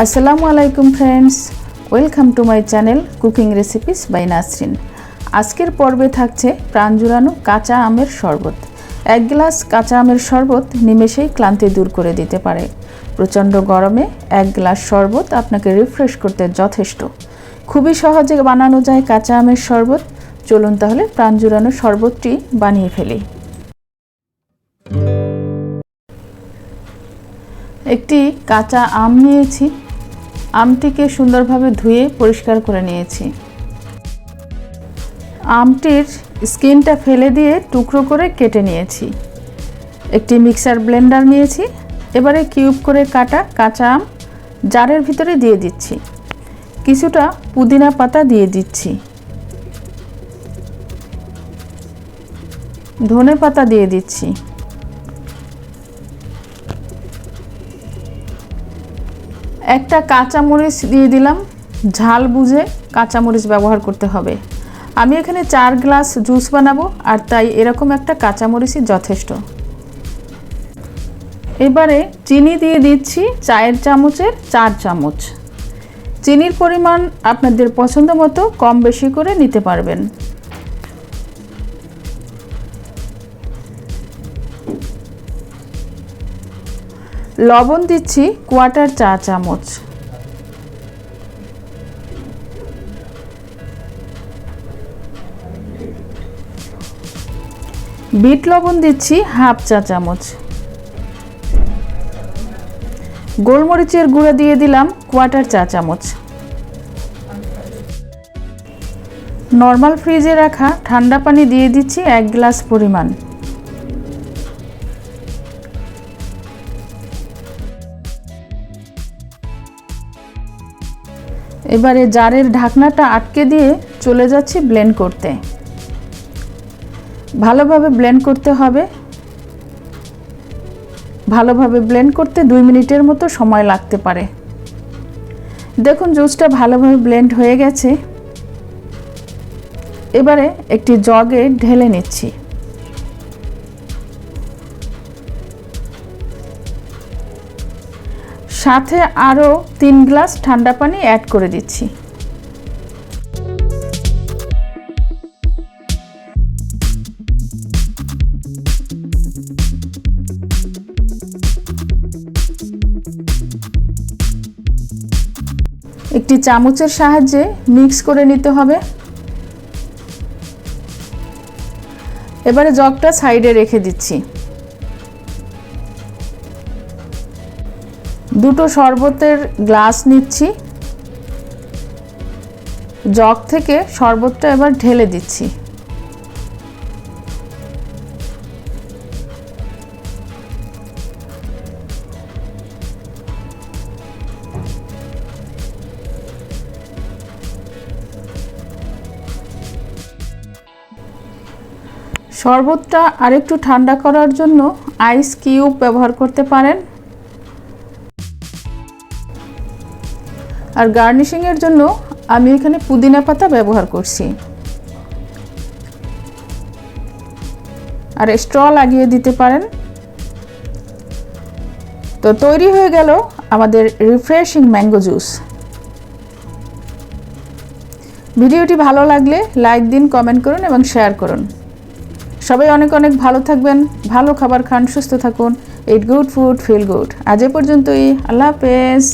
আসসালামু আলাইকুম friends, welcome to my channel cooking recipes by Nasrin. আজকের পর্বে থাকছে প্রাণ জুড়ানো কাঁচা আমের শরবত। এক গ্লাস কাঁচা আমের শরবত নিমেষেই ক্লান্তি দূর করে দিতে পারে। প্রচণ্ড গরমে এক গ্লাস শরবত আপনাকে রিফ্রেশ করতে যথেষ্ট। খুবই সহজে বানানো যায় কাঁচা আমের শরবত। চলুন তাহলে প্রাণ জুড়ানো শরবতটি বানিয়ে ফেলি। একটি কাঁচা আম নিয়েছি। আমটিকে সুন্দরভাবে ধুয়ে পরিষ্কার করে নিয়েছি। আমটির স্কিনটা ফেলে দিয়ে টুকরো করে কেটে নিয়েছি। একটি মিক্সার ব্লেন্ডার নিয়েছি। এবারে কিউব করে কাটা কাঁচা আম জারের ভিতরে দিয়ে দিচ্ছি। কিছুটা পুদিনা পাতা দিয়ে দিচ্ছি, ধনে পাতা দিয়ে দিচ্ছি, একটা কাঁচামরিচ দিয়ে দিলাম। ঝাল বুঝে কাঁচামরিচ ব্যবহার করতে হবে। আমি এখানে 4 গ্লাস জুস বানাবো, আর তাই এরকম একটা কাঁচামরিচই যথেষ্ট। এবারে চিনি দিয়ে দিচ্ছি চায়ের চামচের 4 চামচ। চিনির পরিমাণ আপনাদের পছন্দ মতো কম বেশি করে নিতে পারবেন। লবণ দিচ্ছি 1/4 চা চামচ। বিট লবণ দিচ্ছি 1/2 চা চামচ। গোলমরিচের গুঁড়া দিয়ে দিলাম 1/4 চা চামচ। নর্মাল ফ্রিজে রাখা ঠান্ডা পানি দিয়ে দিচ্ছি 1 গ্লাস পরিমাণ। এবারে জারের ঢাকনাটা আটকে দিয়ে চলে যাচ্ছি ব্লেন্ড করতে। ভালোভাবে ব্লেন্ড করতে হবে। ভালোভাবে ব্লেন্ড করতে 2 মিনিটের মতো সময় লাগতে পারে। দেখুন জুসটা ভালোভাবে ব্লেন্ড হয়ে গেছে। এবারে একটি জগে ঢেলে নিচ্ছি। সাথে আরও 3 গ্লাস ঠান্ডা পানি অ্যাড করে দিচ্ছি। একটি চামচের সাহায্যে মিক্স করে নিতে হবে। এবারে জগটা সাইডে রেখে দিচ্ছি। দুটো শরবতের গ্লাস নিচ্ছি। জগ থেকে শরবতটা এবার ঢেলে দিচ্ছি। শরবতটা আরেকটু ঠান্ডা করার জন্য আইস কিউব ব্যবহার করতে পারেন। আর গার্নিশিংয়ের জন্য আমি এখানে পুদিনা পাতা ব্যবহার করছি। আর স্ট্র লাগিয়ে দিতে পারেন। তো তৈরি হয়ে গেল আমাদের রিফ্রেশিং ম্যাঙ্গো জুস। ভিডিওটি ভালো লাগলে লাইক দিন, কমেন্ট করুন এবং শেয়ার করুন। সবাই অনেক অনেক ভালো থাকবেন, ভালো খাবার খান, সুস্থ থাকুন। It good food, feel good. আজ এ পর্যন্তই। আল্লাহ হাফেজ।